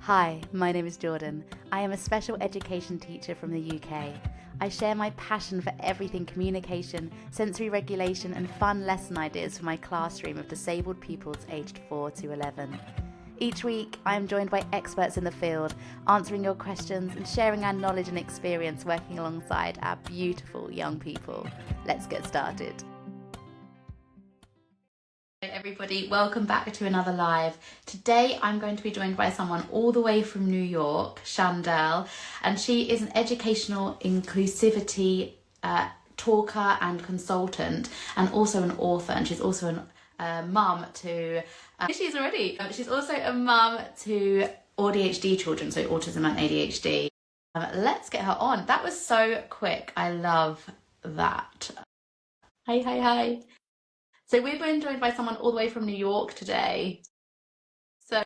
Hi, my name is Jordan. I am a special education teacher from the UK. I share my passion for everything communication, sensory regulation, and fun lesson ideas for my classroom of disabled pupils aged 4 to 11. Each week, I am joined by experts in the field, answering your questions and sharing our knowledge and experience working alongside our beautiful young people. Let's get started. Hey everybody, welcome back to another live. Today I'm going to be joined by someone all the way from New York, Chandele, and she is an educational inclusivity talker and consultant, and also an author, and she's also a mum to she's also a mum to ADHD children, so autism and ADHD. Let's get her on. That was so quick. I love that. Hi. So we've been joined by someone all the way from New York today. So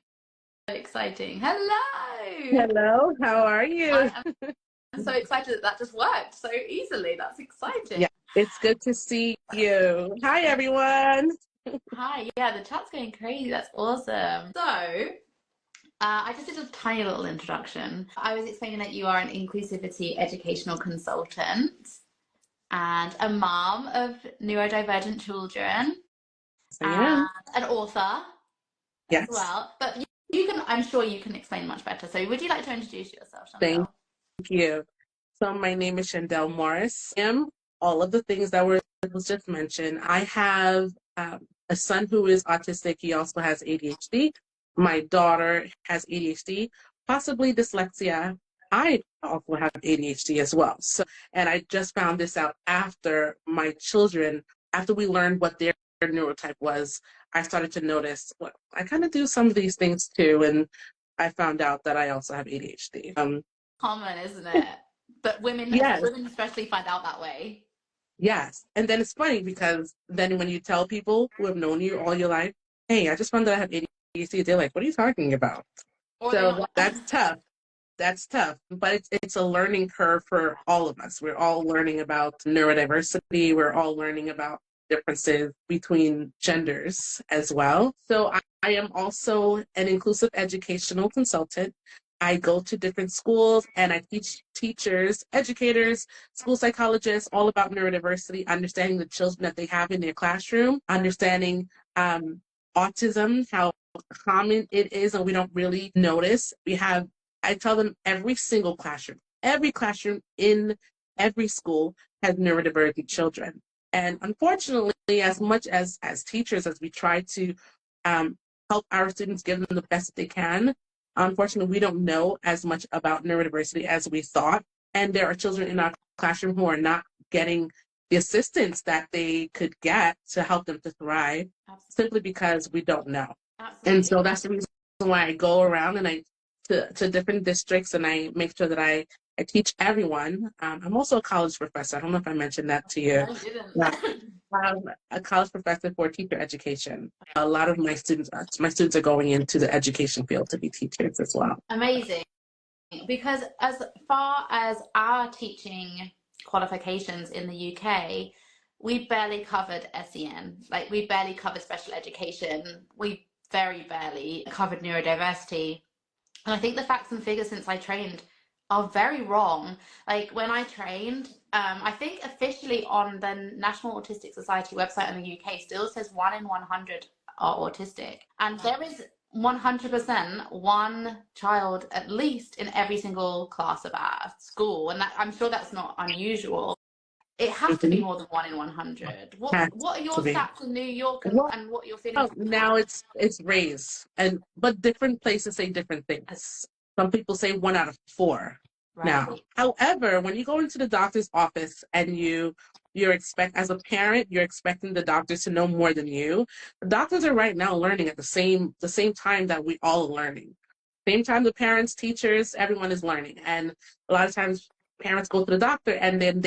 exciting. Hello. Hello, how are you? I'm so excited that just worked so easily. That's exciting. Yeah, it's good to see you. Hi, everyone. Hi. Yeah, the chat's going crazy. That's awesome. So I just did a tiny little introduction. I was explaining that you are an inclusivity educational consultant and a mom of neurodivergent children I and am. an author as Yes, well. But you can, I'm sure you can explain much better. So would you like to introduce yourself, thank Chandele? you. So my name is Chandele Morris. I am all of the things that was just mentioned. I have a son who is autistic. He also has ADHD. My daughter has ADHD, possibly dyslexia. I also have ADHD as well. So, and I just found this out after my children, after we learned what their neurotype was. I started to notice, well, I kind of do some of these things too, and I found out that I also have ADHD. Common, isn't it? But Yes, women especially find out that way. yes. And then it's funny because then when you tell people who have known you all your life, hey, I just found out I have ADHD, they're like, what are you talking about? Or they're So not. that's tough. That's tough, but it's a learning curve for all of us. We're all learning about neurodiversity. We're all learning about differences between genders as well. So I am also an inclusive educational consultant. I go to different schools and I teach teachers, educators, school psychologists all about neurodiversity, understanding the children that they have in their classroom, understanding autism, how common it is, and we don't really notice. I tell them every classroom in every school has neurodivergent children. And unfortunately, as much as teachers, as we try to help our students give them the best that they can, unfortunately, we don't know as much about neurodiversity as we thought. And there are children in our classroom who are not getting the assistance that they could get to help them to thrive. Absolutely. Simply because we don't know. Absolutely. And so that's the reason why I go around and to different districts, and I make sure that I teach everyone. I'm also a college professor. I don't know if I mentioned that to you. No, you didn't. I'm a college professor for teacher education. A lot of my students are going into the education field to be teachers as well. Amazing. Because as far as our teaching qualifications in the UK, we barely covered SEN. Like, we barely covered special education. We very barely covered neurodiversity. And I think the facts and figures since I trained are very wrong. Like, when I trained, I think officially on the National Autistic Society website in the UK still says 1 in 100 are autistic. And there is 100% one child at least in every single class of our school. And that, I'm sure that's not unusual. It has to be more than 1 in 100. Has What are your to be. stats in New York, Well, and what you're feeling from now that? it's raised, but different places say different things. Some people say 1 out of 4 now. Right. However, when you go into the doctor's office and as a parent, you're expecting the doctors to know more than you. The doctors are right now learning at the same time that we all are learning. Same time the parents, teachers, everyone is learning. And a lot of times parents go to the doctor and then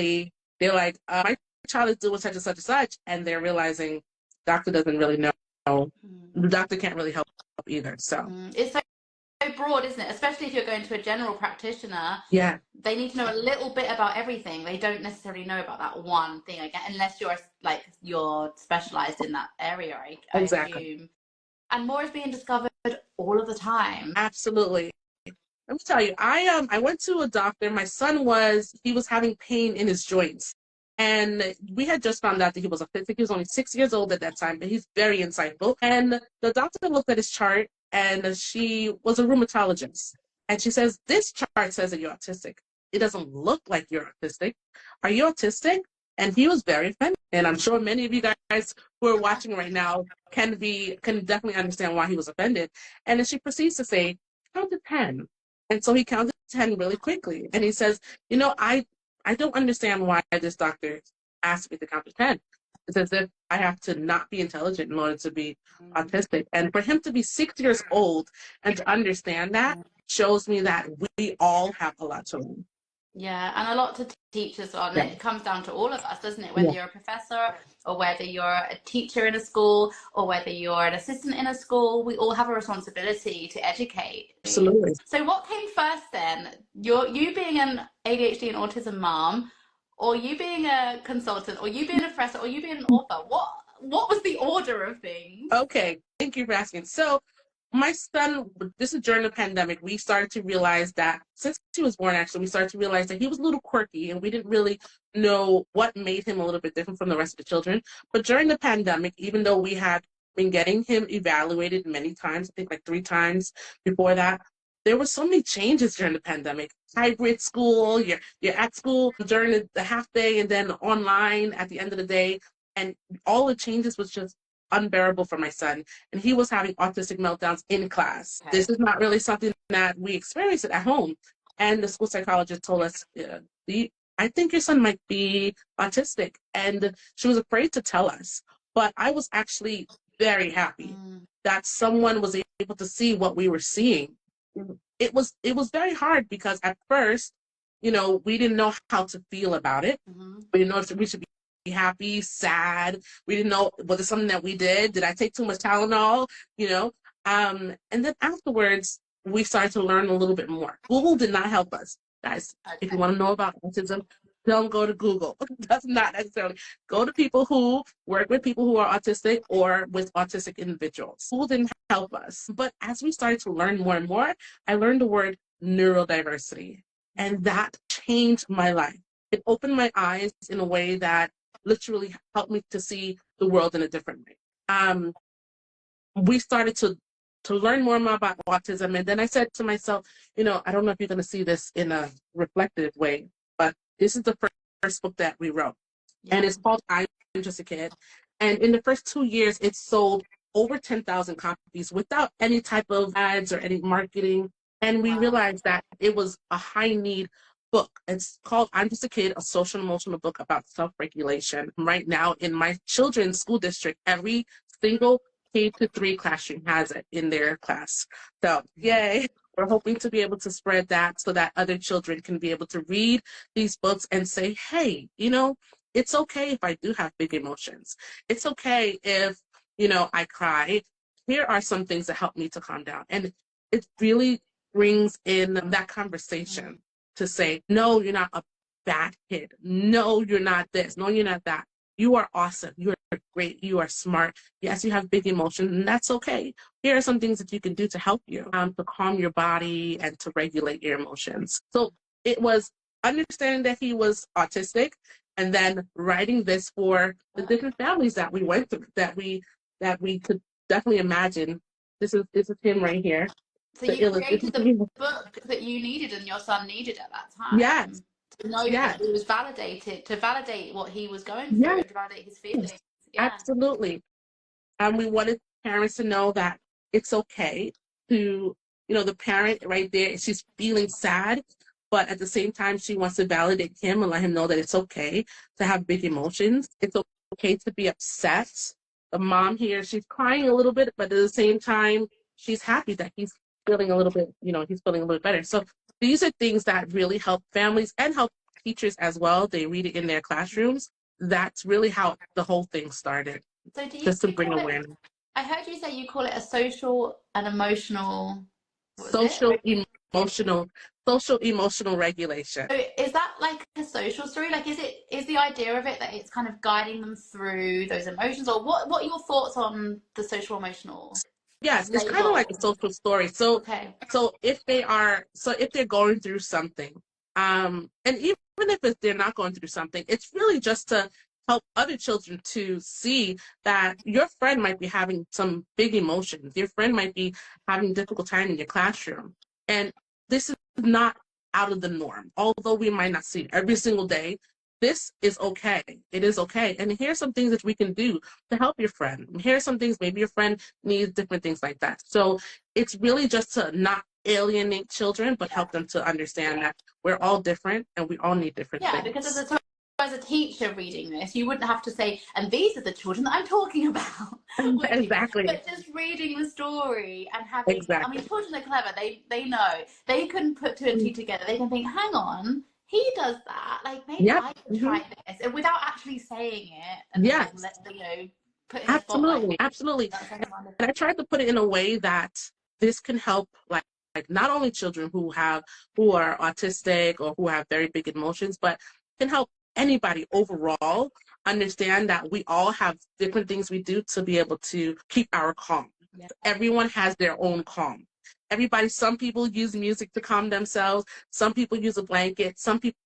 they're like, my child is doing such and such and such, and they're realizing doctor doesn't really know. The doctor can't really help either. So It's so broad, isn't it? Especially if you're going to a general practitioner. yeah, They need to know a little bit about everything. They don't necessarily know about that one thing, again, unless you're specialized in that area, I exactly. assume. And more is being discovered all of the time. Absolutely. Let me tell you, I went to a doctor. My son he was having pain in his joints. And we had just found out that he was autistic. He was only 6 years old at that time, but he's very insightful. And the doctor looked at his chart, and she was a rheumatologist. And she says, "This chart says that you're autistic. It doesn't look like you're autistic. Are you autistic?" And he was very offended. And I'm sure many of you guys who are watching right now can definitely understand why he was offended. And then she proceeds to say, "Count to 10." And so he counted 10 really quickly. And he says, I don't understand why this doctor asked me to count to 10. It's as if I have to not be intelligent in order to be autistic. And for him to be 6 years old and to understand that shows me that we all have a lot to learn. Yeah, and a lot to teach as well. And Yeah. it comes down to all of us, doesn't it? Whether Yeah. you're a professor or whether you're a teacher in a school or whether you're an assistant in a school, we all have a responsibility to educate. Absolutely. So what came first then? You being an ADHD and autism mom, or you being a consultant, or you being a professor, or you being an author? What was the order of things? Okay, thank you for asking. So, my son, this is during the pandemic, we started to realize that since he was born, actually, we started to realize that he was a little quirky and we didn't really know what made him a little bit different from the rest of the children. But during the pandemic, even though we had been getting him evaluated many times, I think like 3 times before that, there were so many changes during the pandemic. Hybrid school, you're at school during the half day and then online at the end of the day. And all the changes was just unbearable for my son. And he was having autistic meltdowns in class. Okay. This is not really something that we experience at home. And the school psychologist told us, I think your son might be autistic. And she was afraid to tell us. But I was actually very happy that someone was able to see what we were seeing. It was very hard because at first, we didn't know how to feel about it. We didn't know if we should be happy, sad. We didn't know, was it something that we did? Did I take too much Tylenol? And then afterwards, we started to learn a little bit more. Google did not help us. Guys, if you want to know about autism, don't go to Google. That's not necessarily. Go to people who work with people who are autistic or with autistic individuals. Google didn't help us. But as we started to learn more and more, I learned the word neurodiversity. And that changed my life. It opened my eyes in a way that literally helped me to see the world in a different way. We started to learn more and more about autism. And then I said to myself, I don't know if you're going to see this in a reflective way, but this is the first book that we wrote. Yeah. And it's called I'm Just a Kid. And in the first 2 years, it sold over 10,000 copies without any type of ads or any marketing. And we realized that it was a high need book. It's called I'm Just a Kid, a social and emotional book about self-regulation. Right now in my children's school district, every single K-3 classroom has it in their class. So yay. We're hoping to be able to spread that so that other children can be able to read these books and say, hey, it's okay if I do have big emotions. It's okay if, I cry. Here are some things that help me to calm down. And it really brings in that conversation to say, no, you're not a bad kid. No, you're not this. No, you're not that. You are awesome. You are great. You are smart. Yes, you have big emotions, and that's okay. Here are some things that you can do to help you, to calm your body and to regulate your emotions. So it was understanding that he was autistic and then writing this for the different families that we went through, that we could definitely imagine. This is him right here. So you created the book that you needed and your son needed at that time. Yes. To know that he was validated, to validate what he was going through, to validate his feelings. Yeah. Absolutely. And we wanted parents to know that it's okay to, the parent right there, she's feeling sad, but at the same time, she wants to validate him and let him know that it's okay to have big emotions. It's okay to be upset. The mom here, she's crying a little bit, but at the same time, she's happy that he's feeling a little bit, he's feeling a little better. So these are things that really help families and help teachers as well. They read it in their classrooms. That's really how the whole thing started. So do you just to bring awareness. I heard you say you call it a social and emotional emotional regulation. So is that like a social story? Like is the idea of it that it's kind of guiding them through those emotions, or what are your thoughts on the social emotional? Yes, it's kind of like a label. social story. So, Okay. if they're going through something, and even if they're not going through something, it's really just to help other children to see that your friend might be having some big emotions. Your friend might be having a difficult time in your classroom, and this is not out of the norm. Although we might not see it every single day, this is okay. It is okay. And here's some things that we can do to help your friend. Here's some things maybe your friend needs, different things like that. So it's really just to not alienate children, but help them to understand that we're all different and we all need different Yeah, because things. as a teacher reading this, you wouldn't have to say, and these are the children that I'm talking about, would you? Exactly. But just reading the story and having, I mean, Exactly. children are clever. They know. They can put two and two together. They can think, hang on, he does that. Like, maybe Yep. I could Hmm. try this. And without actually saying it and like, Yes. let, putting a spotlight on Absolutely. it. Absolutely. That's like And wonderful. I tried to put it in a way that this can help not only children who are autistic or who have very big emotions, but can help anybody overall understand that we all have different things we do to be able to keep our calm. Yeah. Everyone has their own calm. Some people use music to calm themselves, some people use a blanket, some people,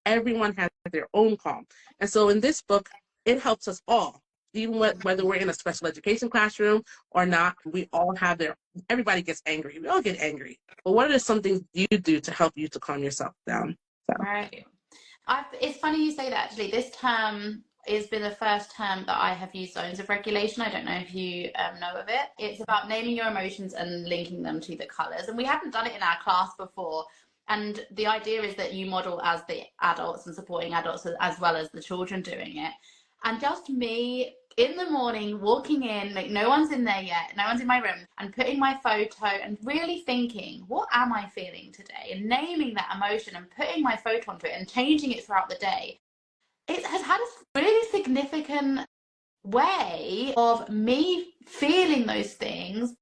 everyone has their own calm. And so in this book, it helps us all, even whether we're in a special education classroom or not. We all have everybody gets angry. We all get angry. But what are some things you do to help you to calm yourself down? So, Right. It's funny you say that actually. This term has been the first term that I have used zones of regulation. I don't know if you know of it. It's about naming your emotions and linking them to the colors. And we haven't done it in our class before. And the idea is that you model as the adults and supporting adults as well as the children doing it. And just me in the morning walking in, like no one's in there yet, no one's in my room, and putting my photo and really thinking, what am I feeling today? And naming that emotion and putting my photo onto it and changing it throughout the day. It has had a really significant way of me feeling those things,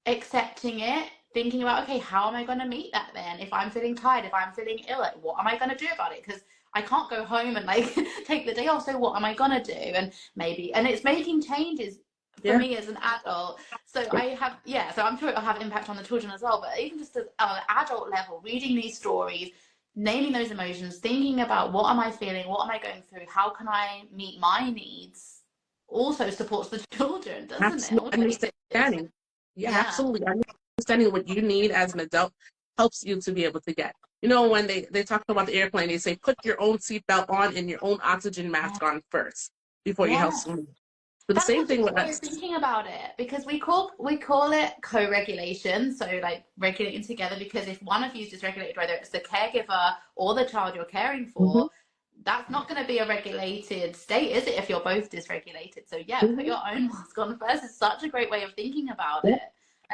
accepting it, thinking about, okay, how am I going to meet that then? If I'm feeling tired, if I'm feeling ill, like, what am I going to do about it? Because I can't go home and like take the day off. So what am I going to do? And maybe, and it's making changes for yeah, me as an adult. So yeah, I have, yeah, so I'm sure it'll have impact on the children as well. But even just at an adult level, reading these stories, naming those emotions, thinking about what am I feeling, what am I going through, how can I meet my needs, also supports the children, doesn't it? absolutely Also teaches. understanding. Yeah, Yeah. absolutely. Understanding what you need as an adult helps you to be able to get. When they talk about the airplane, they say put your own seatbelt on and your own oxygen mask on first before you help Yes. someone. So the That's same such a thing good with way of us. thinking about it because we call it co-regulation, so like regulating together. Because if one of you is dysregulated, whether it's the caregiver or the child you're caring Hmm. for, that's not going to be a regulated state, is it? If you're both dysregulated, so yeah, put Hmm. your own mask on first. Is such a great way of thinking about Yeah. it.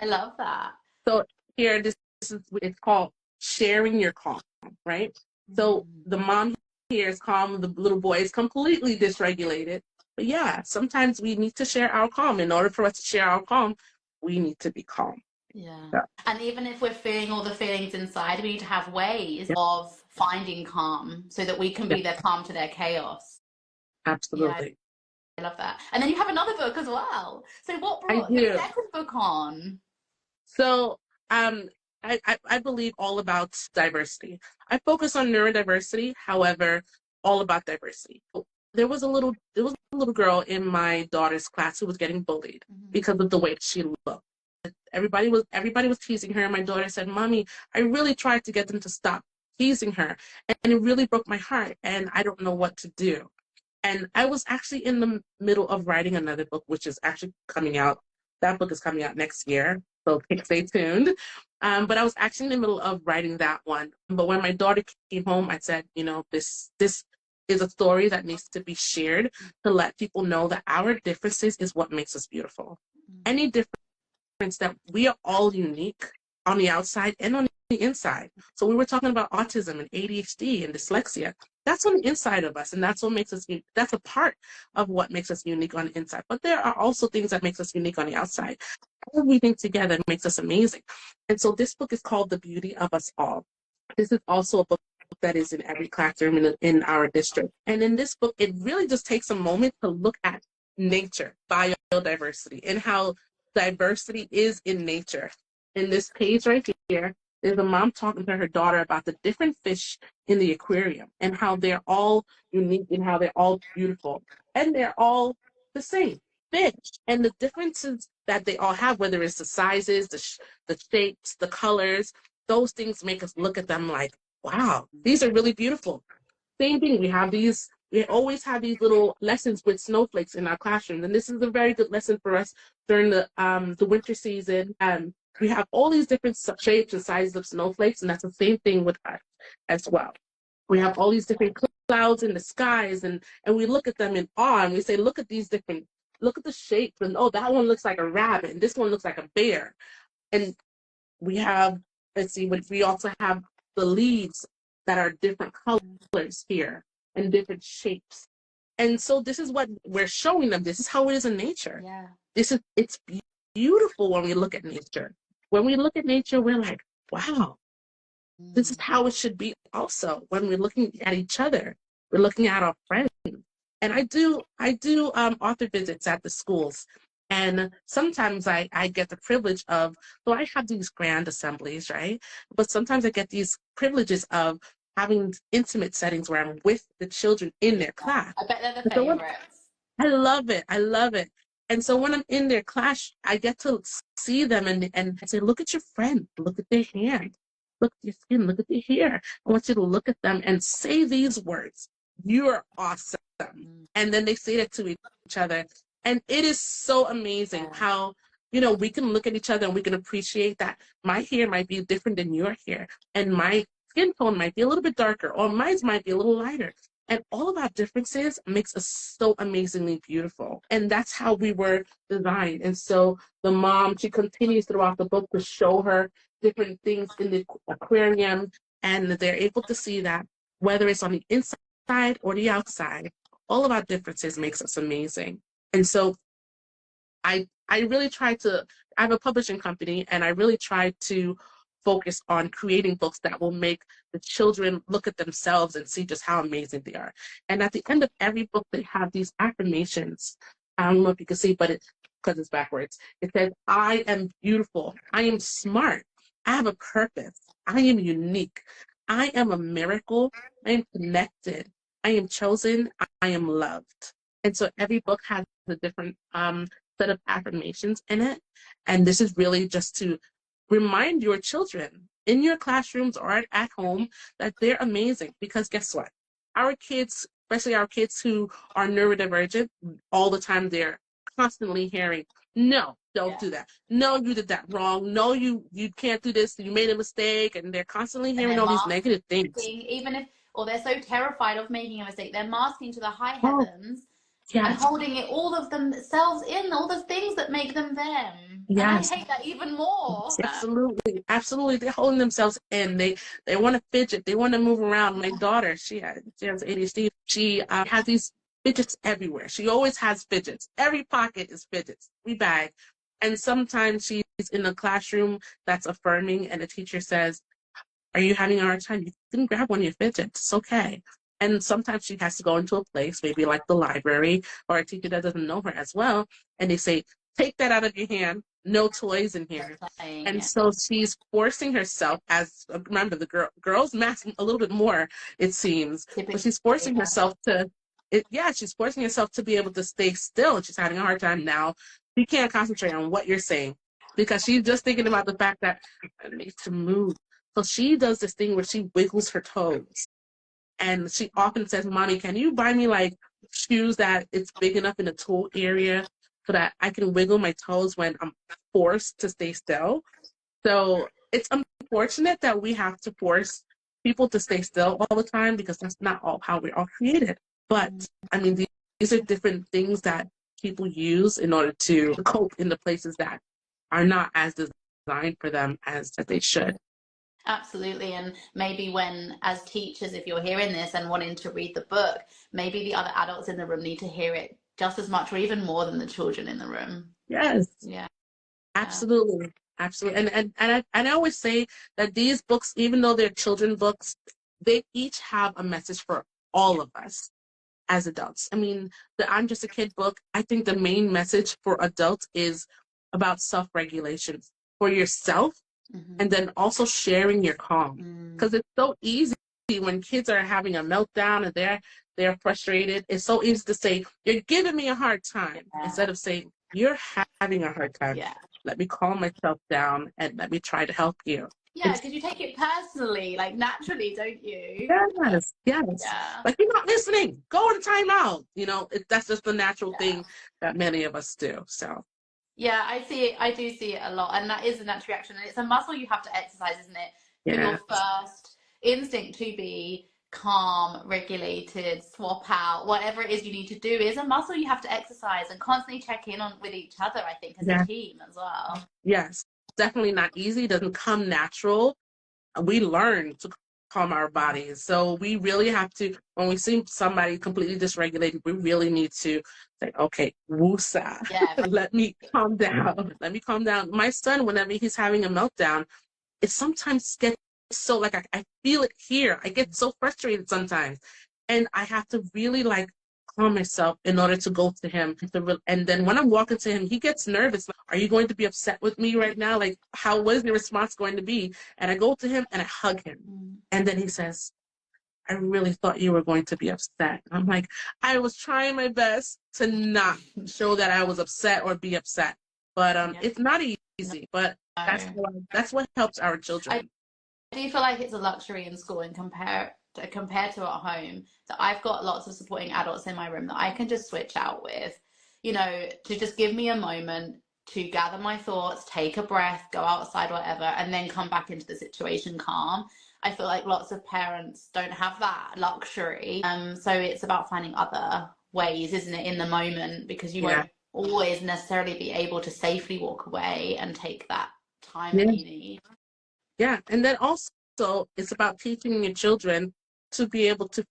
I love that. So here, this is it's called sharing your calm, right? So Mm. the mom here is calm, the little boy is completely dysregulated. But yeah, sometimes we need to share our calm. In order for us to share our calm, we need to be calm. Yeah. Yeah, And even if we're feeling all the feelings inside, we need to have ways yeah, of finding calm so that we can yeah, be their calm to their chaos. Yeah, absolutely. I love that. And then you have another book as well. So what I brought the do. second book on? So um, I believe all about diversity. I focus on neurodiversity, however, all about diversity. There was a little girl in my daughter's class who was getting bullied Mhm. because of the way she looked. Everybody was teasing her, and my daughter said, "Mommy, I really tried to get them to stop teasing her, and it really broke my heart, and I don't know what to do." And I was actually in the middle of writing another book, which is actually coming out. That book is coming out next year, so stay tuned. But I was actually in the middle of writing that one. But when my daughter came home, I said, this is a story that needs to be shared to let people know that our differences is what makes us beautiful. Any that we are all unique on the outside and on the inside. So we were talking about autism and ADHD and dyslexia. That's on the inside of us, and that's what makes us. That's a part of what makes us unique on the inside. But there are also things that makes us unique on the outside. Everything together makes us amazing. And so this book is called The Beauty of Us All. This is also a book that is in every classroom in our district. And in this book, it really just takes a moment to look at nature, biodiversity, and how diversity is in nature. In this page right here, there's a mom talking to her daughter about the different fish in the aquarium and how they're all unique and how they're all beautiful. And they're all the same fish. And the differences that they all have, whether it's the sizes, the shapes, the colors, those things make us look at them like, wow, these are really beautiful. Same thing, we always have these little lessons with snowflakes in our classrooms, and this is a very good lesson for us during the winter season. We have all these different shapes and sizes of snowflakes, and that's the same thing with us as well. We have all these different clouds in the skies, and we look at them in awe, and we say, look at these different, look at the shapes, and oh, that one looks like a rabbit, and this one looks like a bear. And we have, let's see, we also have the leaves that are different colors here and different shapes. And so this is what we're showing them. This is how it is in nature. Yeah. It's beautiful when we look at nature. When we look at nature, we're like, wow, this is how it should be also when we're looking at each other. We're looking at our friends. And I do author visits at the schools. And sometimes I get the privilege of, so I have these grand assemblies, right? But sometimes I get these privileges of having intimate settings where I'm with the children in their class. I bet they're the So favorites. I love it. I love it. And so when I'm in their class, I get to see them and say, look at your friend, look at their hand, look at your skin, look at their hair. I want you to look at them and say these words. You're awesome. And then they say that to each other. And it is so amazing how, we can look at each other and we can appreciate that my hair might be different than your hair. And my skin tone might be a little bit darker or mine might be a little lighter. And all of our differences makes us so amazingly beautiful. And that's how we were designed. And so the mom, she continues throughout the book to show her different things in the aquarium. And they're able to see that whether it's on the inside or the outside, all of our differences makes us amazing. And so I really try to, I have a publishing company, and I really try to focus on creating books that will make the children look at themselves and see just how amazing they are. And at the end of every book, they have these affirmations. I don't know if you can see, but because it's backwards. It says, I am beautiful. I am smart. I have a purpose. I am unique. I am a miracle. I am connected. I am chosen. I am loved. And so every book has a different set of affirmations in it. And this is really just to remind your children in your classrooms or at home that they're amazing. Because guess what? Our kids, especially our kids who are neurodivergent, all the time they're constantly hearing, no, don't do that. No, you did that wrong. No, you can't do this. You made a mistake. And they're constantly hearing all these negative things. Even if, or they're so terrified of making a mistake, they're masking to the high heavens. Yes. And holding it, all of themselves in, all the things that make them them. Yes. And I hate that even more. Absolutely. Absolutely. They're holding themselves in. They want to fidget. They want to move around. My daughter, she has ADHD. She has these fidgets everywhere. She always has fidgets. Every pocket is fidgets. Every bag. And sometimes she's in a classroom that's affirming and the teacher says, are you having a hard time? You can grab one of your fidgets. It's okay. And sometimes she has to go into a place, maybe like the library or a teacher that doesn't know her as well. And they say, take that out of your hand. No toys in here. And so she's forcing herself remember, the girls mask a little bit more, it seems. But she's forcing herself she's forcing herself to be able to stay still. And she's having a hard time now. She can't concentrate on what you're saying because she's just thinking about the fact that I need to move. So she does this thing where she wiggles her toes. And she often says, Mommy, can you buy me like shoes that it's big enough in the toe area so that I can wiggle my toes when I'm forced to stay still? So it's unfortunate that we have to force people to stay still all the time because that's not all how we're all created. But I mean, these are different things that people use in order to cope in the places that are not as designed for them as they should. Absolutely. And maybe when, as teachers, if you're hearing this and wanting to read the book, maybe the other adults in the room need to hear it just as much or even more than the children in the room. Yes. Yeah. Absolutely. Absolutely. And I always say that these books, even though they're children books, they each have a message for all of us as adults. I mean, the I'm Just a Kid book, I think the main message for adults is about self-regulation for yourself, Mm-hmm. and then also sharing your calm. Mm. Because it's so easy when kids are having a meltdown and they're frustrated. It's so easy to say, "You're giving me a hard time," Yeah. instead of saying, "You're having a hard time. Yeah. Let me calm myself down and let me try to help you." Yeah, It's because you take it personally, like naturally, don't you? yes, yes. Yeah. Like, you're not listening. Go in timeout. That's just the natural Yeah. thing that many of us do. So Yeah, I see it. I do see it a lot, and that is a natural reaction, and it's a muscle you have to exercise, isn't it? For your yeah, first instinct to be calm, regulated, swap out, whatever it is you need to do is a muscle you have to exercise and constantly check in on with each other, I think, as a yeah, team as well. yes. Definitely not easy. It doesn't come natural. We learn to calm our bodies. So we really have to, when we see somebody completely dysregulated, we really need to say, okay, woosah, Yeah. let me calm down. Let me calm down. My son, whenever he's having a meltdown, it sometimes gets so like I feel it here. I get so frustrated sometimes. And I have to really like calm myself in order to go to him. And then when I'm walking to him, he gets nervous. Like, are you going to be upset with me right now? Like, what is your response going to be? And I go to him and I hug him. Mm. And then he says, I really thought you were going to be upset. I'm like, I was trying my best to not show that I was upset or be upset. But Yeah. it's not easy, but No. that's what helps our I children. do feel like it's a luxury in school and compared to at home that I've got lots of supporting adults in my room that I can just switch out with, to just give me a moment to gather my thoughts, take a breath, go outside, whatever, and then come back into the situation calm. I feel like lots of parents don't have that luxury. So it's about finding other ways, isn't it, in the moment, because you Yeah. won't always necessarily be able to safely walk away and take that time that Yeah. you need. Yeah. And then also it's about teaching your children to be able to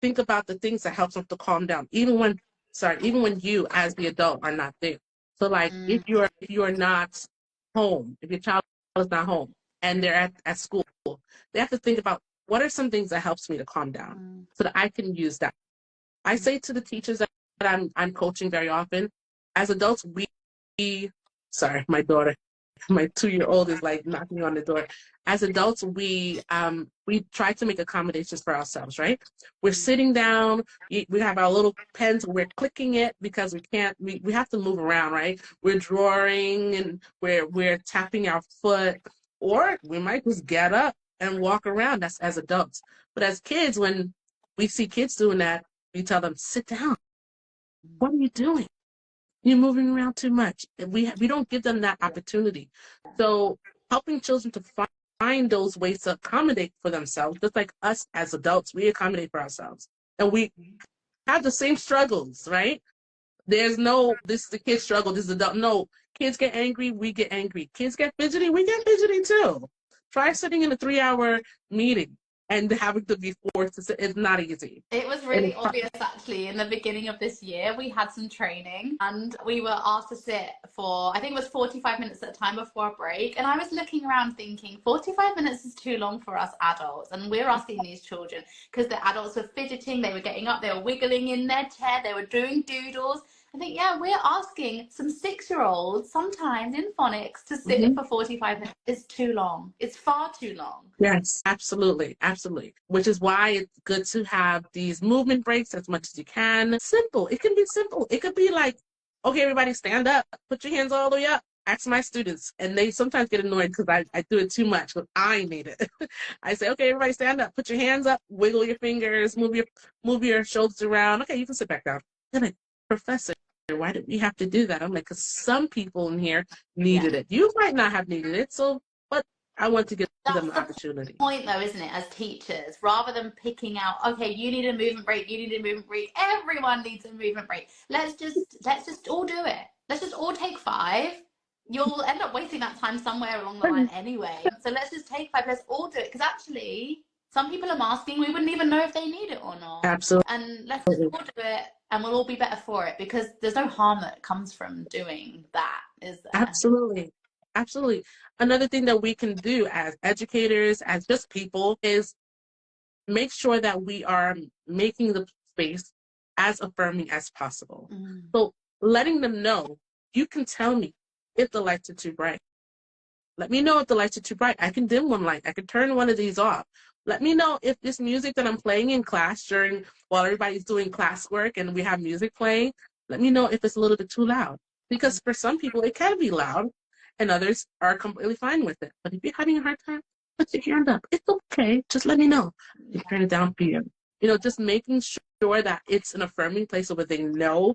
think about the things that helps them to calm down, even when you as the adult are not there. So like Mm, if you're not home, if your child is not home and they're at school, they have to think about what are some things that helps me to calm down mm, so that I can use that. I mm. say to the teachers that I'm coaching very often, as adults, sorry, my daughter, my 2-year-old is like knocking on the door. As adults, we try to make accommodations for ourselves, right? We're Mm. sitting down, we have our little pens, we're clicking it because we have to move around, right? We're drawing and we're tapping our foot, or we might just get up and walk around. That's as adults. But as kids, when we see kids doing that, we tell them, sit down. What are you doing? You're moving around too much. And we don't give them that opportunity. So helping children to find those ways to accommodate for themselves, just like us as adults, we accommodate for ourselves. And we have the same struggles, right? There's no, this is the kid's struggle, this is the adult. No, kids get angry, we get angry. Kids get fidgety, we get fidgety too. Try sitting in a 3-hour meeting and having to be forced to sit. It's not easy. It was And really obvious actually in the beginning of this year. We had some training and we were asked to sit for, I think it was 45 minutes at a time before a break. And I was looking around thinking 45 minutes is too long for us adults. And we're asking these children because the adults were fidgeting, they were getting up, they were wiggling in their chair, they were doing doodles. I think, yeah, we're asking some 6-year-olds, sometimes in phonics, to sit mhm. for 45 minutes. It's too long. It's far too long. Yes, absolutely, absolutely. Which is why it's good to have these movement breaks as much as you can. Simple. It can be simple. It could be like, okay, everybody stand up, put your hands all the way up. Ask my students, and they sometimes get annoyed because I do it too much, but I need it. I say, okay, everybody stand up, put your hands up, wiggle your fingers, move your shoulders around. Okay, you can sit back down. They're like, Professor, why did we have to do that? I'm like, because some people in here Yeah. needed it. You might not have needed it, so but I want to give them That's the the opportunity. point though, isn't it, as teachers, rather than picking out, okay, you need a movement break, you need a movement break, everyone needs a movement break. Let's just all do it. Let's just all take 5. You'll end up wasting that time somewhere along the line anyway. So let's just take 5. Let's all do it. Because actually, some people are masking, we wouldn't even know if they need it or not. Absolutely. And let's just all do it and we'll all be better for it because there's no harm that comes from doing that, is there? Absolutely. Absolutely. Another thing that we can do as educators, as just people, is make sure that we are making the space as affirming as possible. Mm. So letting them know, you can tell me if the lights are too bright. Let me know if the lights are too bright. I can dim one light. I can turn one of these off. Let me know if this music that I'm playing in class while everybody's doing classwork and we have music playing, let me know if it's a little bit too loud. Because for some people, it can be loud and others are completely fine with it. But if you're having a hard time, put your hand up. It's okay. Just let me know. You turn it down for you. Just making sure that it's an affirming place where they know,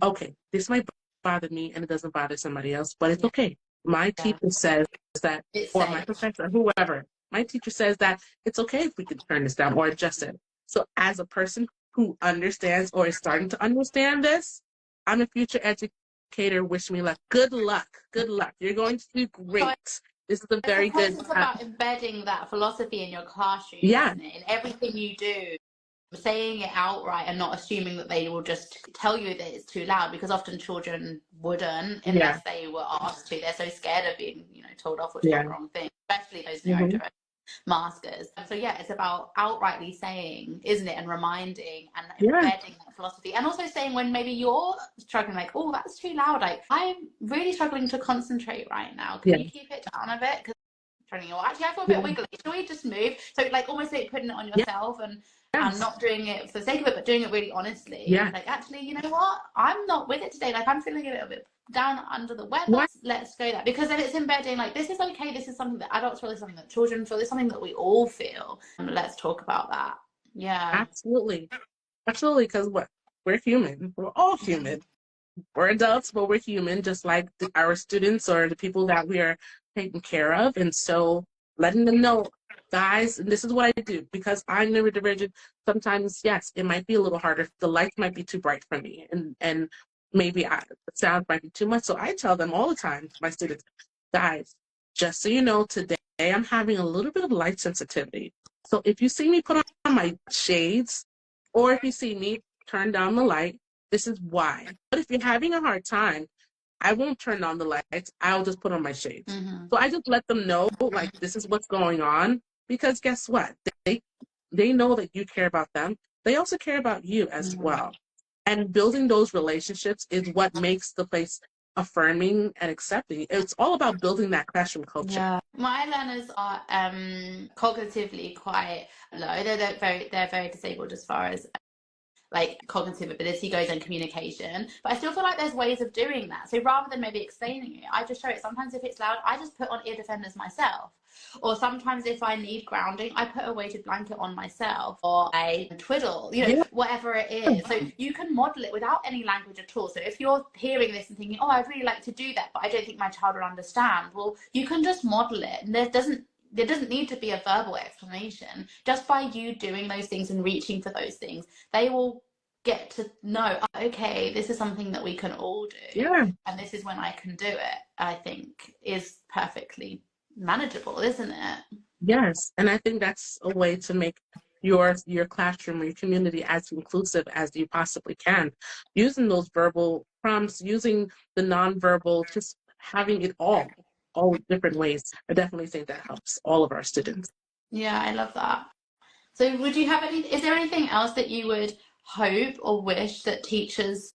okay, this might bother me and it doesn't bother somebody else, but it's okay. My teacher says that, or my professor, whoever, my teacher says that it's okay if we can turn this down or adjust it. So as a person who understands or is starting to understand this, I'm a future educator. Wish me luck. Good luck. Good luck. You're going to do great. This is a very good. It's about embedding that philosophy in your classroom, yeah. isn't it? In everything you do, saying it outright and not assuming that they will just tell you that it's too loud, because often children wouldn't unless they were asked to. They're so scared of being, told off or doing the wrong thing, especially those neurodivergent maskers. So it's about outrightly saying, isn't it, and reminding and embedding that philosophy, and also saying when maybe you're struggling, like, oh, that's too loud, like, I'm really struggling to concentrate right now, can you keep it down a bit, because actually I feel a bit wiggly, should we just move? So like almost like putting it on yourself and not doing it for the sake of it, but doing it really honestly. Like, actually, you know what, I'm not with it today, like I'm feeling a little bit down under the weather. Let's go there, because then it's embedding, like, this is okay, this is something that adults feel, this is something that children feel, this is something that we all feel. Let's talk about that. Absolutely, because we're human, we're all human. We're adults, but we're human, just like our students or the people that we are taking care of. And so letting them know, guys, and this is what I do, because I'm neurodivergent. Sometimes, yes, it might be a little harder. The lights might be too bright for me, and maybe the sound might be too much. So I tell them all the time, my students, guys, just so you know, today I'm having a little bit of light sensitivity. So if you see me put on my shades, or if you see me turn down the light, this is why. But if you're having a hard time, I won't turn on the lights. I'll just put on my shades. So I just let them know, like, this is what's going on. Because guess what? They know that you care about them. They also care about you as well. And building those relationships is what makes the place affirming and accepting. It's all about building that classroom culture. My learners are cognitively quite low. They're very disabled as far as like cognitive ability goes and communication, but I still feel like there's ways of doing that. So rather than maybe explaining it, I just show it. Sometimes if it's loud, I just put on ear defenders myself, or sometimes if I need grounding, I put a weighted blanket on myself, or I twiddle, whatever it is. So you can model it without any language at all. So if you're hearing this and thinking, oh, I'd really like to do that, but I don't think my child will understand, well, you can just model it, and there doesn't need to be a verbal explanation. Just by you doing those things and reaching for those things, they will get to know, okay, this is something that we can all do. And this is when I can do it, I think is perfectly manageable, isn't it? Yes. And I think that's a way to make your classroom or your community as inclusive as you possibly can. Using those verbal prompts, using the nonverbal, just having it all different ways. I definitely think that helps all of our students. Yeah, I love that. So would you have is there anything else that you would hope or wish that teachers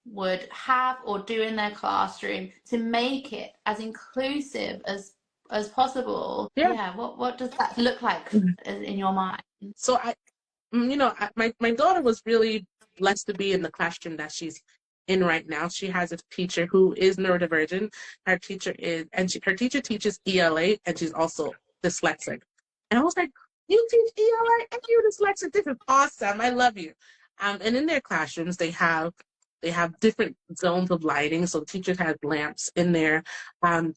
would have or do in their classroom to make it as inclusive as possible? What does that look like in your mind? So my daughter was really blessed to be in the classroom that she's in right now. She has a teacher who is neurodivergent. Her teacher teaches ELA, and she's also dyslexic. And I was like, you teach ELA and you're dyslexic? This is awesome. I love you. And in their classrooms, they have different zones of lighting. So the teachers have lamps in there,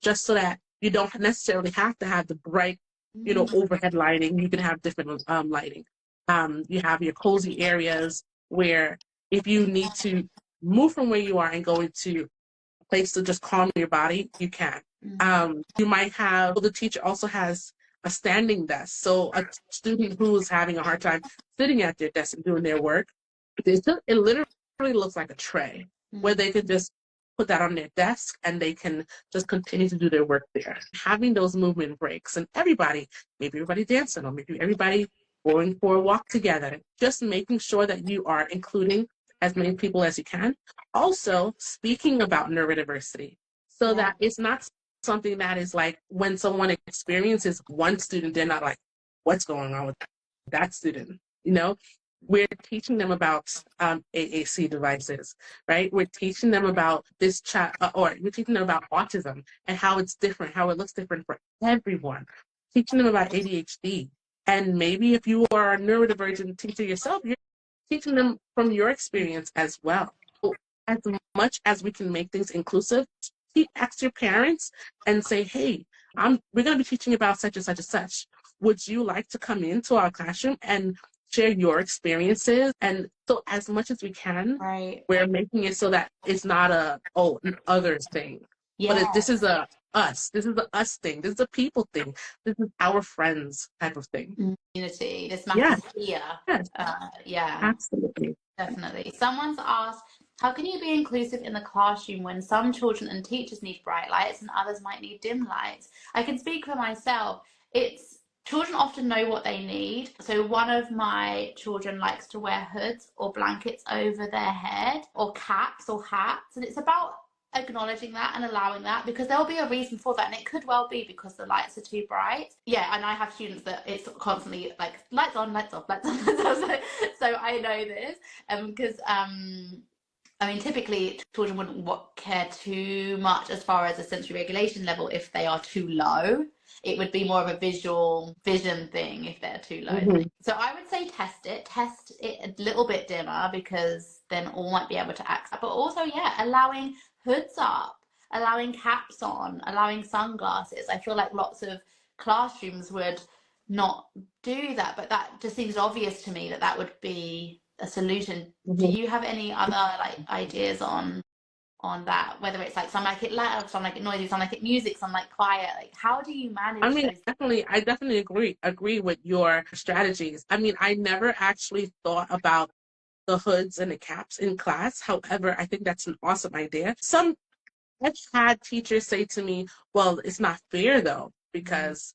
just so that you don't necessarily have to have the bright, overhead lighting. You can have different lighting. You have your cozy areas where if you need to move from where you are and go into a place to just calm your body, you can. You might have, the teacher also has a standing desk. So a student who's having a hard time sitting at their desk and doing their work, it literally looks like a tray where they can just put that on their desk and they can just continue to do their work there. Having those movement breaks, and maybe everybody dancing, or maybe everybody going for a walk together, just making sure that you are including as many people as you can. Also, speaking about neurodiversity. so that it's not something that is like when someone experiences one student, they're not like, what's going on with that student? You know, we're teaching them about AAC devices, right? We're teaching them about this chat, or we're teaching them about autism and how it's different, how it looks different for everyone. Teaching them about ADHD. And maybe if you are a neurodivergent teacher yourself, you're teaching them from your experience as well. So as much as we can make things inclusive, ask your parents and say, hey, we're going to be teaching about such and such and such. Would you like to come into our classroom and share your experiences? And so as much as we can, we're making it so that it's not an others thing. But this is a us. This is a us thing. This is a people thing. This is our friends type of thing. Community. This matters here. Yes. Absolutely. Definitely. Someone's asked, how can you be inclusive in the classroom when some children and teachers need bright lights and others might need dim lights? I can speak for myself. Children often know what they need. So one of my children likes to wear hoods or blankets over their head, or caps or hats. And it's about acknowledging that and allowing that, because there'll be a reason for that, and it could well be because the lights are too bright. And I have students that it's constantly like lights on, lights off, lights on, lights off. So I know this because I mean, typically children wouldn't care too much as far as a sensory regulation level if they are too low. It would be more of a visual vision thing if they're too low. So I would say test it a little bit dimmer, because then all might be able to access. But also, allowing hoods up, allowing caps on, allowing sunglasses. I feel like lots of classrooms would not do that, but that just seems obvious to me that would be a solution. Do you have any other ideas on that, whether it's like some like it loud, some like it noisy, some like it music, some like quiet? Like, how do you manage those? I definitely agree with your strategies. I mean, I never actually thought about the hoods and the caps in class. However, I think that's an awesome idea. I've had teachers say to me, well, it's not fair though, because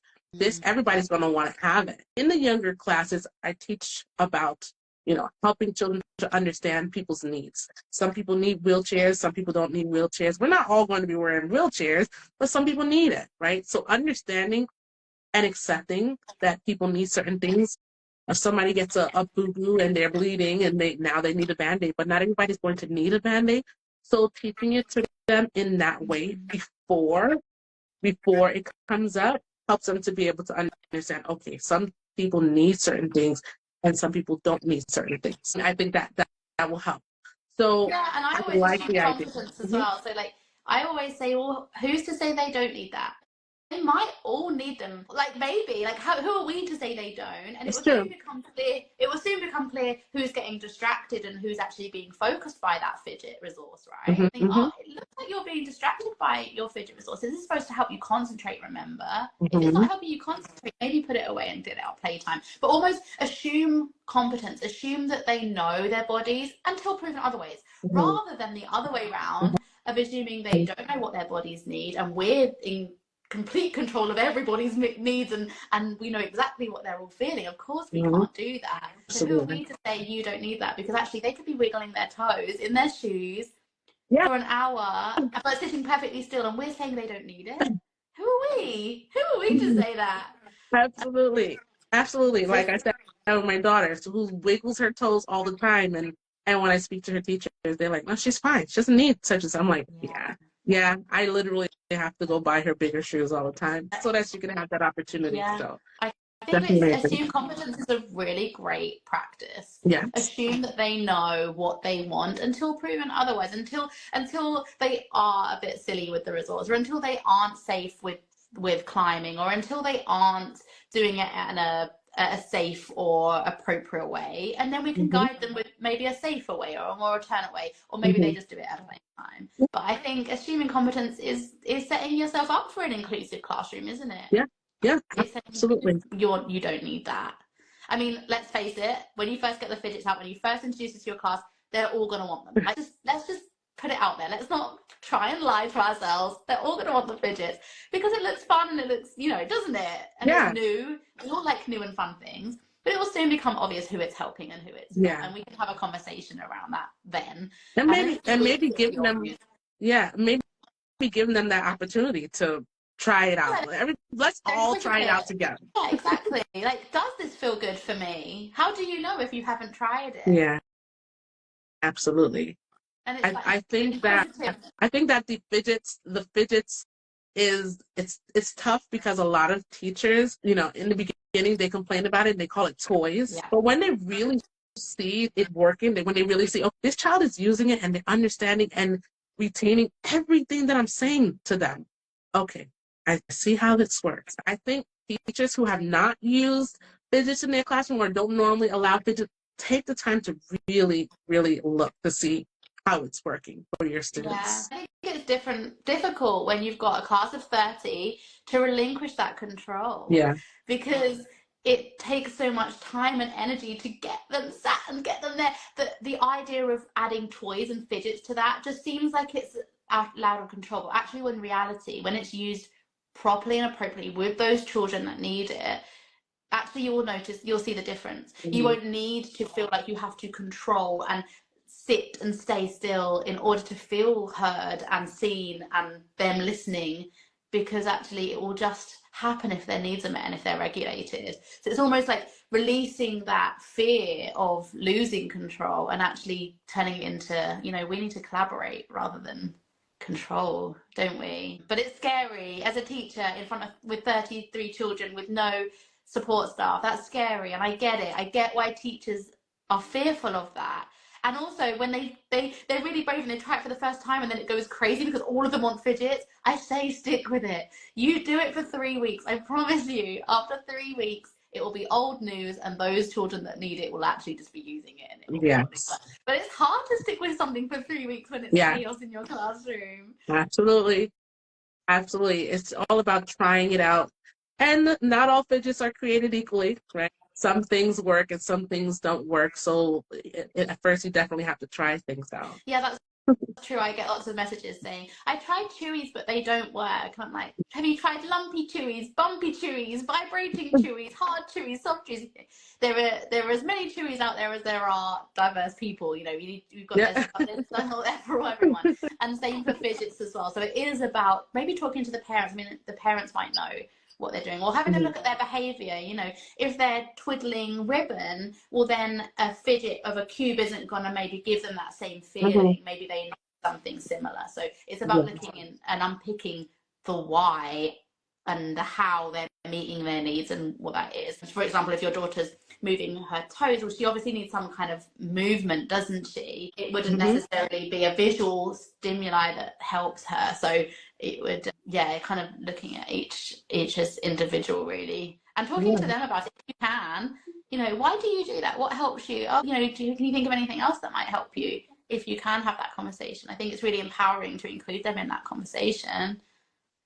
everybody's going to want to have it. In the younger classes, I teach about helping children to understand people's needs. Some people need wheelchairs, some people don't need wheelchairs. We're not all going to be wearing wheelchairs, but some people need it, right? So understanding and accepting that people need certain things. If somebody gets a boo-boo and they're bleeding and now they need a Band-Aid, but not everybody's going to need a Band-Aid. So teaching it to them in that way before it comes up helps them to be able to understand, okay, some people need certain things and some people don't need certain things. And I think that will help. So and I always like the competence as well. So like I always say, well, who's to say they don't need that? They might all need them. Like maybe, like who are we to say they don't? And it will soon become clear. It will soon become clear who's getting distracted and who's actually being focused by that fidget resource, right? Think, oh, it looks like you're being distracted by your fidget resource. This is supposed to help you concentrate. Remember, if it's not helping you concentrate, maybe put it away and do it at playtime. But almost assume competence. Assume that they know their bodies until proven otherwise, rather than the other way around of assuming they don't know what their bodies need and we're in complete control of everybody's needs and we know exactly what they're all feeling. Of course we can't do that. So who are we to say you don't need that? Because actually they could be wiggling their toes in their shoes for an hour but sitting perfectly still, and we're saying they don't need it. Who are we to say that? Absolutely. Like I said, I have my daughter who wiggles her toes all the time, and when I speak to her teachers, they're like, no, she's fine, she doesn't need such as. I'm like, yeah, I literally have to go buy her bigger shoes all the time so that she can have that opportunity. So I think assume competence is a really great practice. Assume that they know what they want until proven otherwise, until they are a bit silly with the resource, or until they aren't safe with climbing, or until they aren't doing it in a safe or appropriate way, and then we can guide them with maybe a safer way or a more alternate way, or maybe they just do it at the same time. But I think assuming competence is setting yourself up for an inclusive classroom, isn't it? Absolutely. You don't need that. I mean, let's face it, when you first get the fidgets out, when you first introduce it to your class, they're all going to want them. Let's just put it out there. Let's not try and lie to ourselves. They're all going to want the fidgets because it looks fun and it looks, doesn't it? And it's new. We all like new and fun things, but it will soon become obvious who it's helping and who it's not. And we can have a conversation around that then. And maybe giving them, maybe be giving them that opportunity to try it out. Let's all try it out together. Yeah, exactly. Like, does this feel good for me? How do you know if you haven't tried it? Yeah, absolutely. And it's like I think that inquisitive. the fidgets is it's tough because a lot of teachers, you know, in the beginning they complain about it and they call it toys. Yeah. But when they really see it working, when they really see, oh, this child is using it and they're understanding and retaining everything that I'm saying to them. Okay, I see how this works. I think teachers who have not used fidgets in their classroom or don't normally allow fidgets take the time to really, really look to see how it's working for your Yeah, students. I think it's difficult when you've got a class of 30 to relinquish that control Yeah. because it takes so much time and energy to get them sat and get them there. The idea of adding toys and fidgets to that just seems like it's out of control. But actually, when reality, when it's used properly and appropriately with those children that need it, actually you'll see the difference. You Mhm. won't need to feel like you have to control and sit and stay still in order to feel heard and seen and them listening, because actually it will just happen if their needs are met and if they're regulated. So it's almost like releasing that fear of losing control and actually turning it into, we need to collaborate rather than control, don't we? But it's scary as a teacher with 33 children with no support staff. That's scary, and I get it. I get why teachers are fearful of that. And also when they're really brave and they try it for the first time and then it goes crazy because all of them want fidgets, I say stick with it. You do it for 3 weeks. I promise you, after 3 weeks, it will be old news and those children that need it will actually just be using it and it will be lovely. Yes. But it's hard to stick with something for 3 weeks when it's Yeah, chaos in your classroom. absolutely. Absolutely. It's all about trying it out. And not all fidgets are created equally, right? Some things work and some things don't work. So at first, you definitely have to try things out. Yeah, that's true. I get lots of messages saying, I tried chewies, but they don't work. And I'm like, have you tried lumpy chewies, bumpy chewies, vibrating chewies, hard chewies, soft chewies? There are as many chewies out there as there are diverse people. We've got Yeah. there's for everyone. And same for fidgets as well. So it is about maybe talking to the parents. I mean, the parents might know what they're doing, or having a look at their behavior. If they're twiddling ribbon, well, then a fidget of a cube isn't going to maybe give them that same feeling. Maybe they something similar. So it's about looking in and unpicking the why and the how they're meeting their needs and what that is. For example, if your daughter's moving her toes, well, she obviously needs some kind of movement, doesn't she? It wouldn't necessarily be a visual stimuli that helps her. So it would, kind of looking at each as individual, really, and talking to them about it if you can. Why do you do that? What helps you? Oh, can you think of anything else that might help you? If you can have that conversation, I think it's really empowering to include them in that conversation.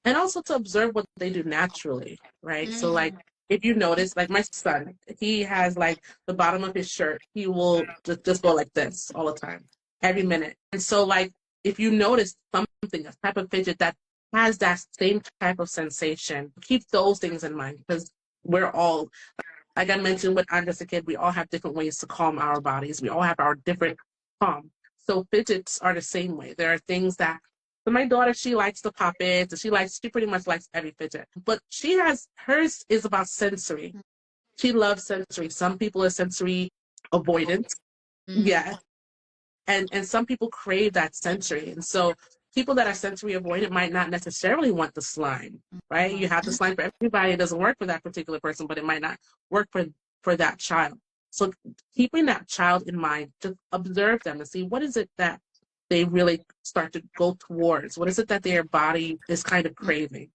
And also to observe what they do naturally, right? So like if you notice, like my son, he has like the bottom of his shirt, he will just go like this all the time, every minute. And so like if you notice something, a type of fidget that has that same type of sensation, keep those things in mind because we're all, like I mentioned when I'm just a kid, we all have different ways to calm our bodies. We all have our different calm. So fidgets are the same way. There are things that, so my daughter, she likes the puppets. She pretty much likes every fidget. But hers is about sensory. She loves sensory. Some people are sensory avoidant. Yeah. And some people crave that sensory. And so people that are sensory avoidant might not necessarily want the slime, right? You have the slime for everybody. It doesn't work for that particular person, but it might not work for that child. So keeping that child in mind, just observe them and see what is it that they really start to go towards. What is it that their body is kind of craving?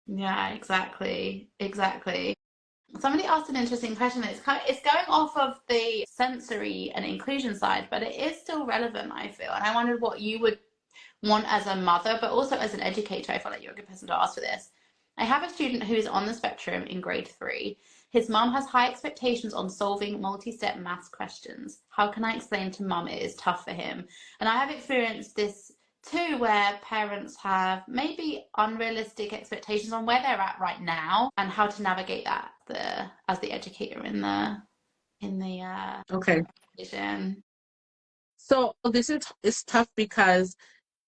Yeah, exactly. Somebody asked an interesting question. It's going off of the sensory and inclusion side, but it is still relevant, I feel. And I wondered what you would want as a mother, but also as an educator. I feel like you're a good person to ask for this. I have a student who is on the spectrum in grade 3. His mum has high expectations on solving multi-step maths questions. How can I explain to mum it is tough for him? And I have experienced this too, where parents have maybe unrealistic expectations on where they're at right now and how to navigate that as the educator in the Okay. vision. So this is tough because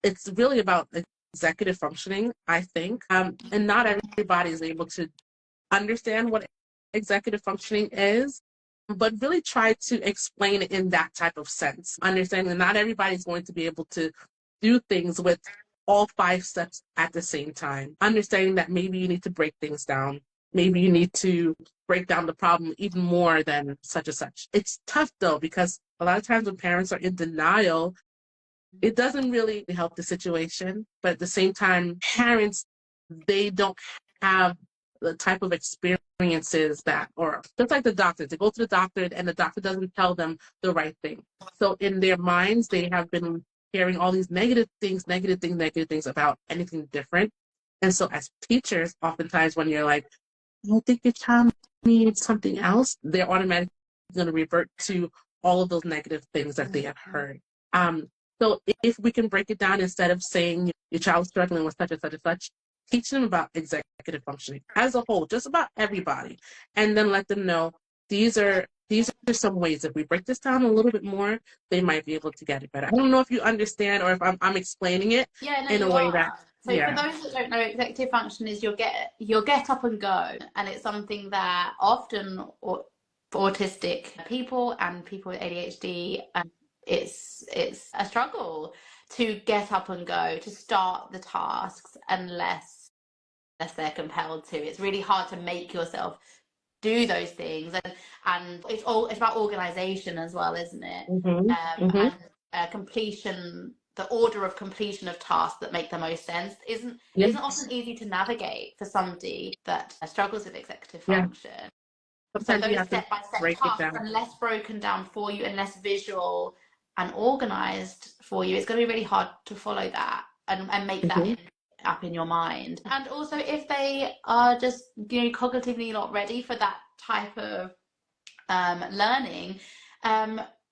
it's really about executive functioning, I think. And not everybody is able to understand what executive functioning is, but really try to explain it in that type of sense. Understanding that not everybody's going to be able to do things with all 5 steps at the same time. Understanding that maybe you need to break things down. Maybe you need to break down the problem even more than such and such. It's tough though, because a lot of times when parents are in denial, it doesn't really help the situation. But at the same time, parents, they don't have the type of experiences that, or just like the doctor, they go to the doctor and the doctor doesn't tell them the right thing. So in their minds, they have been hearing all these negative things about anything different. And so as teachers, oftentimes when you're like, I think your child needs something else, they're automatically going to revert to all of those negative things that they have heard. So if we can break it down, instead of saying your child is struggling with such and such and such, teach them about executive functioning as a whole, just about everybody, and then let them know these are some ways. If we break this down a little bit more, they might be able to get it better. I don't know if you understand or if I'm explaining it Yeah, no, in a you way that, are. So for yeah. those that don't know, executive function is you'll get up and go, and it's something that often for autistic people and people with ADHD, it's a struggle to get up and go, to start the tasks unless they're compelled to. It's really hard to make yourself do those things, and it's about organization as well, isn't it? Mm-hmm. And completion, the order of completion of tasks that make the most sense isn't Yes. often easy to navigate for somebody that struggles with executive Yeah. function. So Sometimes you those have to step-by-step break it tasks, down. unless broken down for you and less visual and organized for you, it's going to be really hard to follow that and make that Mm-hmm. up in your mind. And also, if they are just cognitively not ready for that type of learning,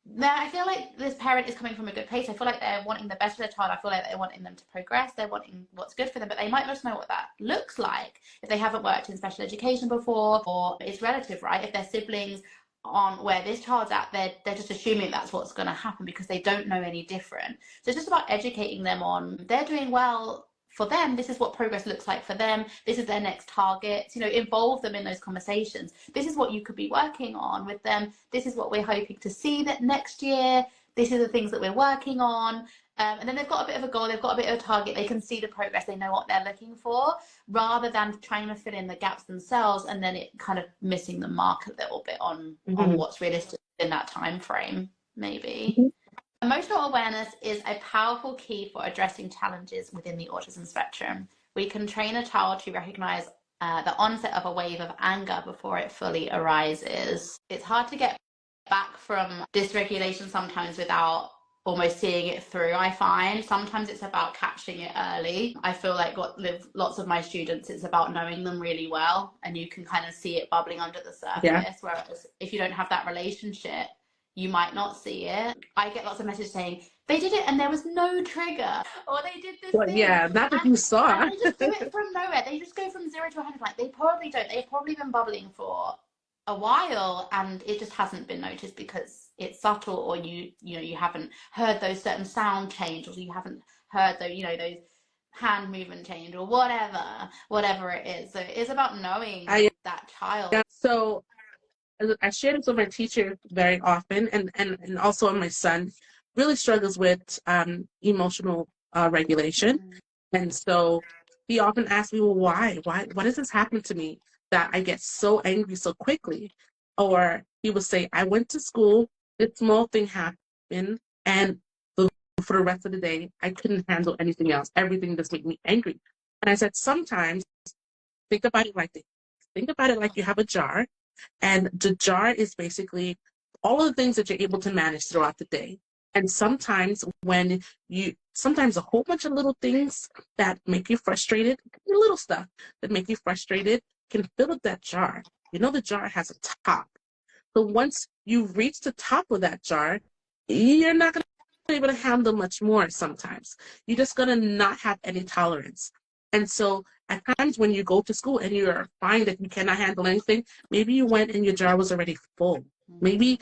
then I feel like this parent is coming from a good place. I feel like they're wanting the best for their child. I feel like they're wanting them to progress. They're wanting what's good for them, but they might not know what that looks like if they haven't worked in special education before, or it's relative, right? If their siblings on where this child's at, they're just assuming that's what's going to happen because they don't know any different. So it's just about educating them on they're doing well for them. This is what progress looks like for them. This is their next target. Involve them in those conversations. This is what you could be working on with them. This is what we're hoping to see that next year. This is the things that we're working on. And then they've got a bit of a goal, they've got a bit of a target, they can see the progress, they know what they're looking for, rather than trying to fill in the gaps themselves and then it kind of missing the mark a little bit on Mm-hmm. what's realistic in that time frame, maybe. Mm-hmm. Emotional awareness is a powerful key for addressing challenges within the autism spectrum. We can train a child to recognize the onset of a wave of anger before it fully arises. It's hard to get back from dysregulation sometimes without almost seeing it through. I find sometimes it's about catching it early. I feel like with lots of my students, it's about knowing them really well, and you can kind of see it bubbling under the Yeah. surface. Whereas if you don't have that relationship, you might not see it. I get lots of messages saying they did it and there was no trigger, or they did this Well, thing, yeah, not that and you saw. they just do it from nowhere. They just go from 0 to 100. Like, they probably don't. They've probably been bubbling for a while and it just hasn't been noticed because it's subtle, or you haven't heard those certain sound change, or you haven't heard those hand movement change, or whatever it is. So it's about knowing I that child. Yeah. So I share this with my teacher very often, and also my son really struggles with emotional regulation. And so he often asks me, well, why does this happen to me that I get so angry so quickly? Or he would say, I went to school, this small thing happened, and for the rest of the day, I couldn't handle anything else. Everything just made me angry. And I said, sometimes think about it like this. Think about it like you have a jar, and the jar is basically all of the things that you're able to manage throughout the day. And sometimes a whole bunch of little things that make you frustrated, little stuff that make you frustrated can fill up that jar. The jar has a top. So once you reach the top of that jar, you're not going to be able to handle much more sometimes. You're just going to not have any tolerance. And so at times when you go to school and you find that you cannot handle anything, maybe you went and your jar was already full. Maybe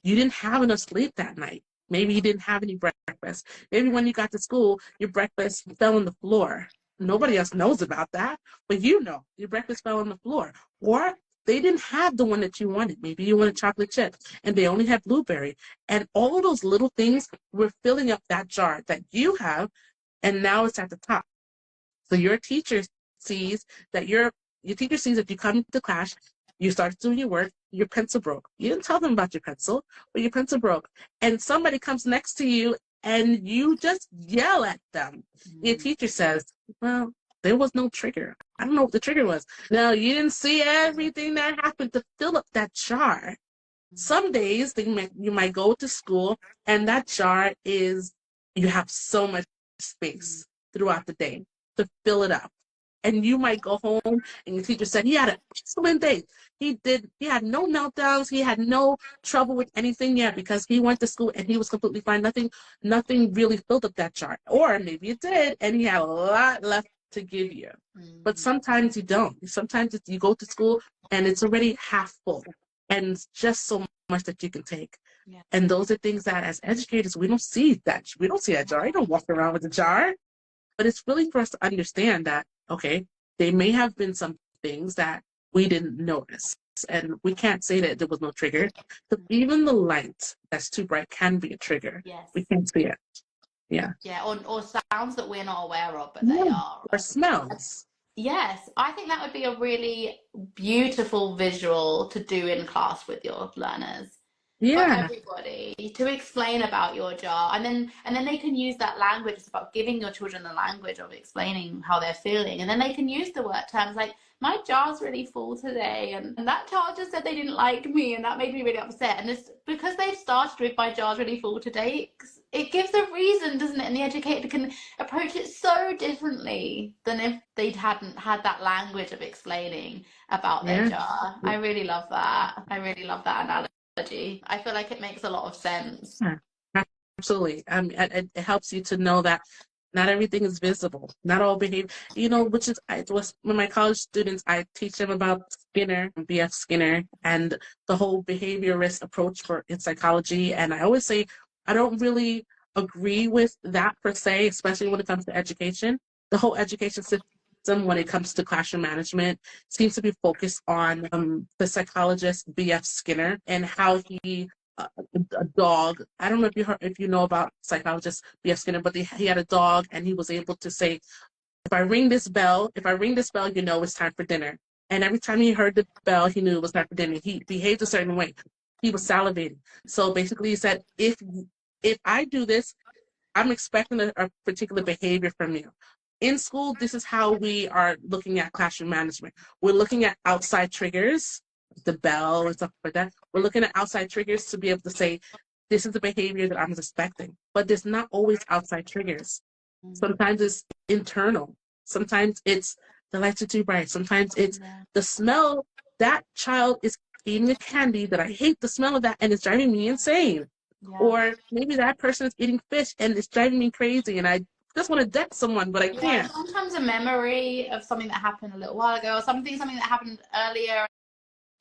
you didn't have enough sleep that night. Maybe you didn't have any breakfast. Maybe when you got to school, your breakfast fell on the floor. Nobody else knows about that, but you know your breakfast fell on the floor. Or they didn't have the one that you wanted. Maybe you wanted chocolate chip and they only had blueberry. And all of those little things were filling up that jar that you have, and now it's at the top. So sees that your teacher sees that you come to class, you start doing your work, your pencil broke. You didn't tell them about your pencil, but your pencil broke. And somebody comes next to you and you just yell at them. Your teacher says, well, there was no trigger. I don't know what the trigger was. No, you didn't see everything that happened to fill up that jar. Some days you might go to school and that jar you have so much space throughout the day to fill it up. And you might go home and your teacher said he had an excellent day. He had no meltdowns, he had no trouble with anything yet because he went to school and he was completely fine. Nothing really filled up that jar. Or maybe it did and he had a lot left to give you. But sometimes you don't. Sometimes you go to school and it's already half full. And it's just so much that you can take. Yeah. And those are things that as educators, we don't see that. We don't see that jar. You don't walk around with a jar. But it's really for us to understand that, okay, there may have been some things that we didn't notice. And we can't say that there was no trigger. But even the light that's too bright can be a trigger. Yes. We can't see it. Yeah. Yeah, or sounds that we're not aware of, but they are. Or smells. Yes, I think that would be a really beautiful visual to do in class with your learners. For everybody to explain about your jar, and then they can use that language. It's about giving your children the language of explaining how they're feeling, and then they can use the word terms like my jar's really full today, and that child just said they didn't like me and that made me really upset. And this because they've started with my jar's really full today, it gives a reason, doesn't it? And the educator can approach it so differently than if they hadn't had that language of explaining about their jar. I really love that. I really love that analogy. I feel like it makes a lot of sense. Yeah, absolutely. It helps you to know that not everything is visible. Not all behavior, which is, when my college students, I teach them about Skinner, B.F. Skinner, and the whole behaviorist approach in psychology. And I always say, I don't really agree with that per se, especially when it comes to education. The whole education system, when it comes to classroom management, seems to be focused on the psychologist B.F. Skinner and how he a dog. I don't know if you know about psychologist B.F. Skinner, but he had a dog and he was able to say, if I ring this bell, you know it's time for dinner. And every time he heard the bell, he knew it was time for dinner. He behaved a certain way. He was salivating. So basically, he said, if I do this, I'm expecting a particular behavior from you. In school, this is how we are looking at classroom management. We're looking at outside triggers, the bell and stuff like that. We're looking at outside triggers to be able to say, this is the behavior that I'm expecting. But there's not always outside triggers. Sometimes it's internal. Sometimes it's the lights are too bright. Sometimes it's the smell. That child is eating a candy that I hate the smell of that and it's driving me insane. Yeah. Or maybe that person is eating fish and it's driving me crazy and I just want to deck someone, but I can't. Sometimes a memory of something that happened a little while ago or something that happened earlier.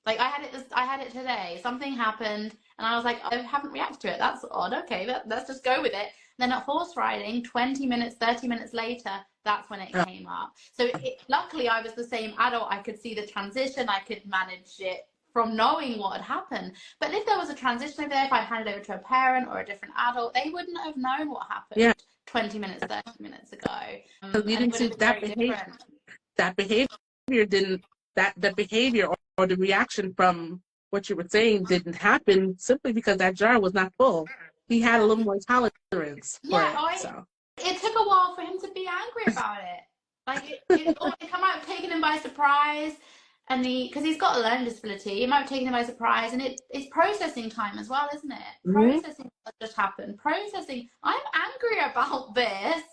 Like I had it today. Something happened and I was like, I haven't reacted to it. That's odd. Okay, let's just go with it. And then at horse riding, 20 minutes, 30 minutes later, that's when it came up. So luckily I was the same adult. I could see the transition. I could manage it from knowing what had happened. But if there was a transition over there, if I handed over to a parent or a different adult, they wouldn't have known what happened 20 minutes, 30 minutes ago. You didn't see that behavior. That behavior didn't, the behavior or the reaction from what you were saying didn't happen simply because that jar was not full. He had a little more tolerance for it. So it took a while for him to be angry about it. Like it might have taken him by surprise. And because he's got a learning disability, it might have taken him by surprise, and it's processing time as well, isn't it? Processing what just happened. Processing, I'm angry about this.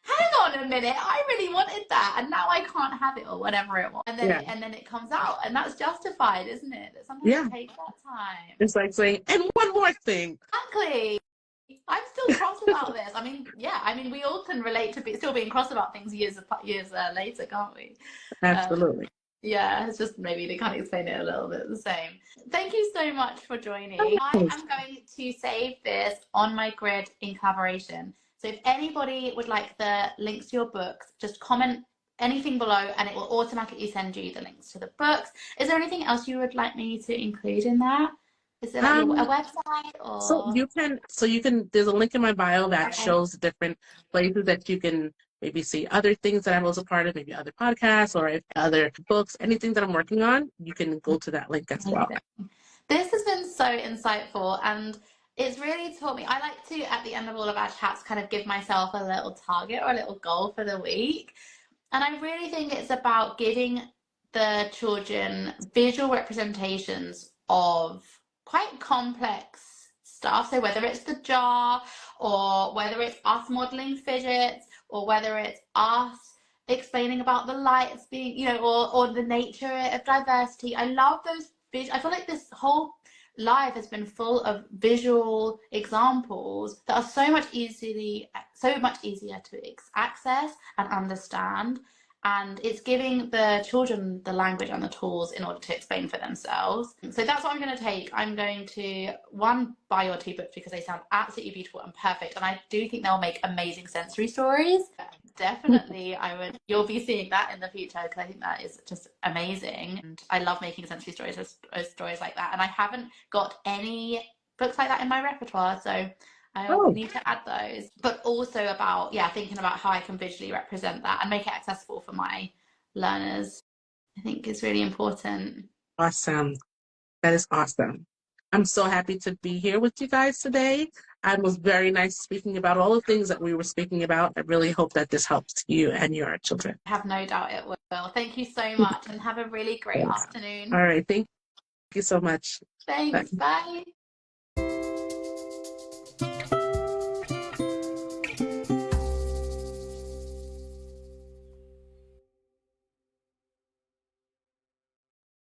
Hang on a minute, I really wanted that, and now I can't have it, or whatever it was. And then it comes out, and that's justified, isn't it? That sometimes it takes that time. It's like saying, and one more thing. Exactly. I'm still cross about this. I mean, we all can relate to still being cross about things years later, can't we? Absolutely. Yeah, it's just maybe they can't explain it a little bit the same. Thank you so much for joining. I am going to save this on my grid in collaboration. So if anybody would like the links to your books, just comment anything below and it will automatically send you the links to the books. Is there anything else you would like me to include in that? Is there like a Um, website or? there's a link in my bio that Okay. shows different places that you can maybe see other things that I was a part of, maybe other podcasts or if other books, anything that I'm working on, you can go to that link as well. Amazing. This has been so insightful and it's really taught me. I like to, at the end of all of our chats, kind of give myself a little target or a little goal for the week. And I really think it's about giving the children visual representations of quite complex stuff. So whether it's the jar or whether it's us modeling fidgets or whether it's us explaining about the lights being, or the nature of diversity. I love those I feel like this whole live has been full of visual examples that are so much easier to access and understand, and it's giving the children the language and the tools in order to explain for themselves. So that's what I'm going to take. I'm going to buy your 2 books because they sound absolutely beautiful and perfect, and I do think they'll make amazing sensory stories. Definitely, you'll be seeing that in the future because I think that is just amazing. And I love making sensory stories or stories like that. And I haven't got any books like that in my repertoire, so I need to add those. But also about, thinking about how I can visually represent that and make it accessible for my learners. I think is really important. Awesome. That is awesome. I'm so happy to be here with you guys today. It was very nice speaking about all the things that we were speaking about. I really hope that this helps you and your children. I have no doubt it will. Thank you so much and have a really great Thanks. afternoon. All right. Thank you so much. Bye. Thanks. Bye.